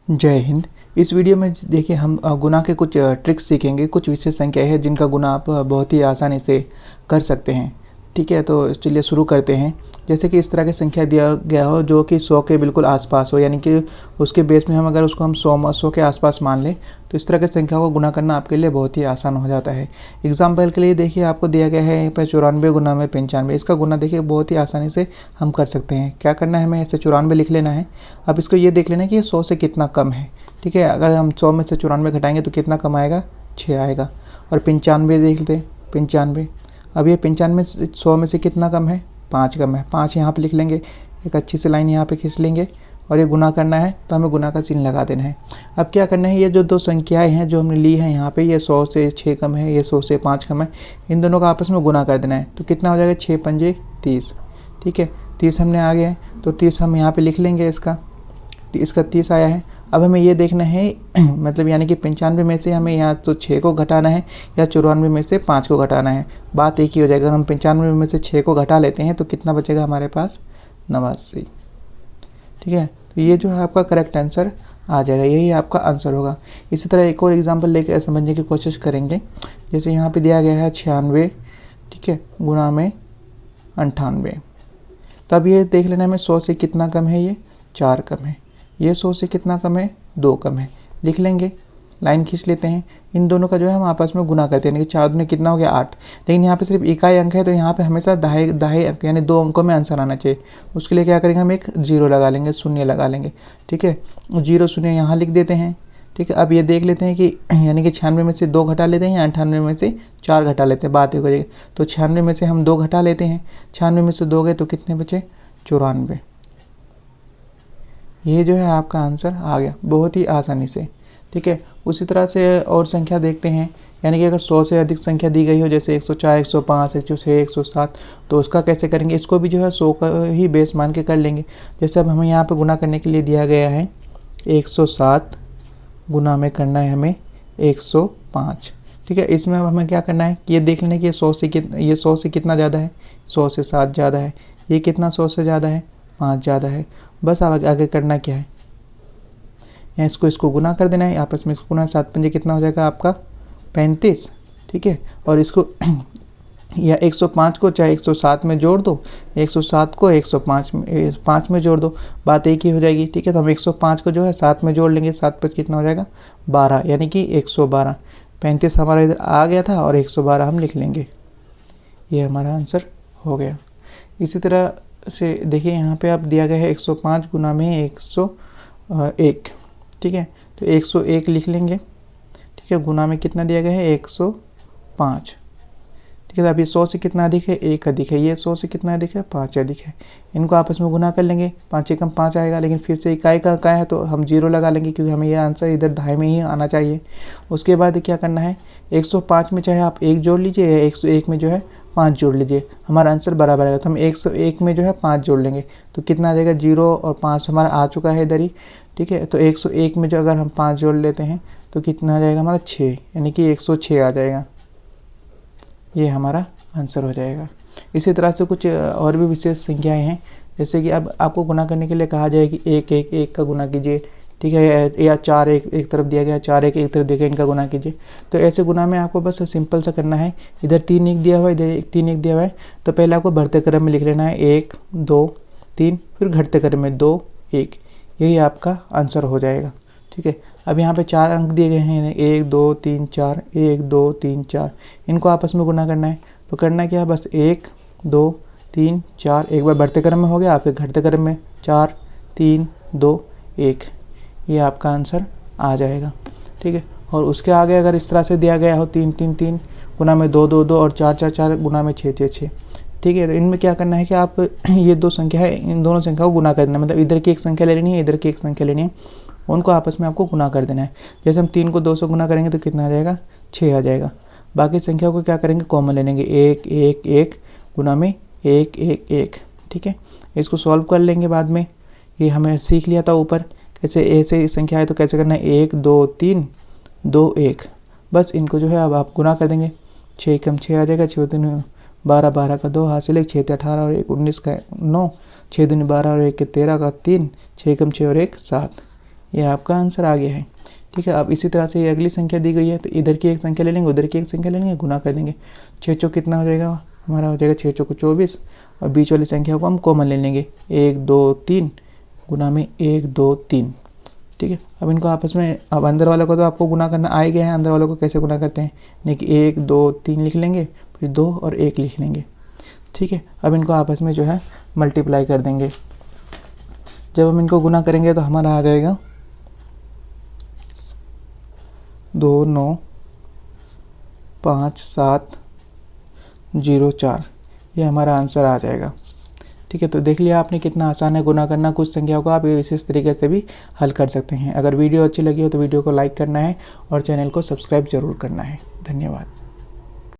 जय हिंद। इस वीडियो में देखिए हम गुना के कुछ ट्रिक्स सीखेंगे। कुछ विशेष संख्या है जिनका गुना आप बहुत ही आसानी से कर सकते हैं। ठीक है, तो चलिए शुरू करते हैं। जैसे कि इस तरह की संख्या दिया गया हो जो कि 100 के बिल्कुल आसपास हो, यानी कि उसके बेस में हम अगर उसको हम 100 के आसपास मान लें तो इस तरह की संख्या को गुना करना आपके लिए बहुत ही आसान हो जाता है। एग्जाम्पल के लिए देखिए आपको दिया गया है यहाँ पर 94 गुना में 95। इसका गुना देखिए बहुत ही आसानी से हम कर सकते हैं। क्या करना है, हमें ऐसे 94 लिख लेना है। अब इसको ये देख लेना है कि ये 100 से कितना कम है। ठीक है, अगर हम 100 में से 94 घटाएंगे तो कितना कम आएगा, 6 आएगा। और 95 देख लेते, 95। अब ये 95 100 में से कितना कम है, 5 कम है। 5 यहाँ पे लिख लेंगे, एक अच्छी सी लाइन यहाँ पे खींच लेंगे और ये गुना करना है तो हमें गुना का चिन्ह लगा देना है। अब क्या करना है, ये जो दो संख्याएं हैं जो हमने ली हैं यहाँ पे, ये 100 से 6 कम है, ये 100 से 5 कम है, इन दोनों का आपस में गुना कर देना है। तो कितना हो जाएगा, 6 पंजे 30। ठीक है, 30 हमने आ गया है तो 30 हम यहाँ पर लिख लेंगे। इसका 30 आया है। अब हमें ये देखना है मतलब यानी कि 95 में से हमें या तो 6 को घटाना है या 94 में से 5 को घटाना है। बात एक ही हो जाएगा। अगर हम 95 में से 6 को घटा लेते हैं तो कितना बचेगा हमारे पास, 89। ठीक है, तो ये जो है आपका करेक्ट आंसर आ जाएगा, यही आपका आंसर होगा। इसी तरह एक और एग्जांपल लेकर समझने की कोशिश करेंगे। जैसे यहाँ पे दिया गया है 96, ठीक है, गुना में 98। तब ये देख लेना हमें 100 से कितना कम है, ये 4 कम है। ये 100 से कितना कम है, 2 कम है। लिख लेंगे, लाइन खींच लेते हैं। इन दोनों का जो है हम आपस में गुना करते हैं, यानी कि 4 दूनी कितना हो गया, 8। लेकिन यहाँ पे सिर्फ इकाई अंक है तो यहाँ पे हमेशा दाहे अंक यानी 2 अंकों में आंसर आना चाहिए। उसके लिए क्या करेंगे, हम एक 0 लगा लेंगे, शून्य लगा लेंगे। ठीक है, 0 शून्य यहाँ लिख देते हैं। ठीक है, अब ये देख लेते हैं कि यानी कि 96 में से 2 घटा लेते हैं या 98 में से 4 घटा लेते हैं, बात एक हो जाएगी। तो 96 में से हम 2 घटा लेते हैं, 96 में से 2 गए तो कितने बचे, 94। ये जो है आपका आंसर आ गया बहुत ही आसानी से। ठीक है, उसी तरह से और संख्या देखते हैं। यानी कि अगर 100 से अधिक संख्या दी गई हो, जैसे 104, 105, 106, 107, तो उसका कैसे करेंगे। इसको भी जो है 100 का ही बेस मान के कर लेंगे। जैसे अब हमें यहाँ पे गुना करने के लिए दिया गया है 107 गुना में करना है हमें 105। ठीक है, इसमें अब हमें क्या करना है कि ये देख लेना कि ये 100 से कितना ज़्यादा है, 100 से 7 ज़्यादा है। ये कितना 100 से ज़्यादा है, 5 ज़्यादा है। बस अब आगे करना क्या है, या इसको गुना कर देना है आपस में। इसको गुना 7 पंजे कितना हो जाएगा आपका, 35। ठीक है, और इसको या 105 को चाहे 107 में जोड़ दो, 107 को 105 में जोड़ दो, बात एक ही हो जाएगी। ठीक है, तो हम 105 को जो है 7 में जोड़ लेंगे, 7 पर कितना हो जाएगा, 12, यानी कि 112। 35 हमारा इधर आ गया था और 112 हम लिख लेंगे। ये हमारा आंसर हो गया। इसी तरह से देखिए यहाँ पे आप दिया गया है 105 गुना में 101। ठीक है, तो 101 लिख लेंगे। ठीक है, गुना में कितना दिया गया है, 105। ठीक है, तो अभी 100 से कितना अधिक है, 1 अधिक है। ये 100 से कितना अधिक है, 5 अधिक है। इनको आपस में गुना कर लेंगे, 5 एकम 5 आएगा। लेकिन फिर से इकाई का इकाई है तो हम 0 लगा लेंगे, क्योंकि हमें यह आंसर इधर दाएं में ही आना चाहिए। उसके बाद क्या करना है, 105 में चाहे आप 1 जोड़ लीजिए या 101 में जो है 5 जोड़ लीजिए, हमारा आंसर बराबर आएगा। तो हम 101 में जो है 5 जोड़ लेंगे तो कितना आ जाएगा, 0 और 5 हमारा आ चुका है इधर ही। ठीक है, तो 101 में जो अगर हम 5 जोड़ लेते हैं तो कितना आ जाएगा हमारा, 6, यानी कि 106 आ जाएगा। ये हमारा आंसर हो जाएगा। इसी तरह से कुछ और भी विशेष संख्याएं हैं। जैसे कि अब आपको गुना करने के लिए कहा जाए कि 1 का गुना कीजिए। ठीक है, या 4 एक तरफ दिया गया, 4 एक तरफ दिया गया, इनका गुना कीजिए। तो ऐसे गुना में आपको बस सिंपल सा करना है। इधर 3 1 दिया हुआ है, इधर 3 1 दिया हुआ है, तो पहले आपको बढ़ते क्रम में लिख लेना है 1 2 3, फिर घटते क्रम में 2 1। यही आपका आंसर हो जाएगा। ठीक है, अब यहाँ पे 4 अंक दिए गए हैं, 1 2 3 4, 1 2 3 4, इनको आपस में गुना करना है। तो करना क्या है, बस 1 2 3 4, एक बार बढ़ते क्रम में हो गया, फिर घटते क्रम में 4 3 2 1। ये आपका आंसर आ जाएगा। ठीक है, और उसके आगे अगर इस तरह से दिया गया हो 3 3 3 गुना में 2 2 2 और 4 4 4 गुना में 6 6 6। ठीक है, तो इनमें क्या करना है कि आप ये दो संख्या है, इन दोनों संख्या को गुना कर देना है। मतलब इधर की एक संख्या ले लेनी है, इधर की एक संख्या लेनी है, उनको आपस में आपको गुना कर देना है। जैसे हम 3 को 2 से गुना करेंगे तो कितना आ जाएगा, 6 आ जाएगा। बाकी संख्या को क्या करेंगे, कॉमन ले लेंगे, 1 1 1 गुना में 1 1 1। ठीक है, इसको सॉल्व कर लेंगे बाद में। ये हमें सीख लिया था ऊपर कैसे ऐसे संख्या है तो कैसे करना है, 1 2 3 2 1। बस इनको जो है अब आप गुना कर देंगे, 6 कम 6 आ जाएगा, 6 3 12, 12 का 2 हासिल 1, 6 18 और 1 19 का 9, 6 दूनी 12 और 1 13 का 3, 6 कम 6 और 1 7। ये आपका आंसर आ गया है। ठीक है, अब इसी तरह से ये अगली संख्या दी गई है तो इधर की एक संख्या ले लेंगे, उधर की एक संख्या ले लेंगे, गुना कर देंगे। 6 चौक कितना हो जाएगा हमारा, हो जाएगा 6 चौक 24 और बीच वाली संख्या को हम कॉमन ले लेंगे 1 2 3 गुना में 1 2 3। ठीक है, अब इनको आपस में, अब अंदर वालों को तो आपको गुना करना आ ही गया है, अंदर वालों को कैसे गुना करते हैं, नहीं कि 1 2 3 लिख लेंगे, फिर 2 और 1 लिख लेंगे। ठीक है, अब इनको आपस में जो है मल्टीप्लाई कर देंगे। जब हम इनको गुना करेंगे तो हमारा आ जाएगा 2 9 5 7 0 4, ये हमारा आंसर आ जाएगा। ठीक है, तो देख लिया आपने कितना आसान है गुना करना। कुछ संख्याओं को आप विशेष तरीके से भी हल कर सकते हैं। अगर वीडियो अच्छी लगी हो तो वीडियो को लाइक करना है और चैनल को सब्सक्राइब जरूर करना है। धन्यवाद।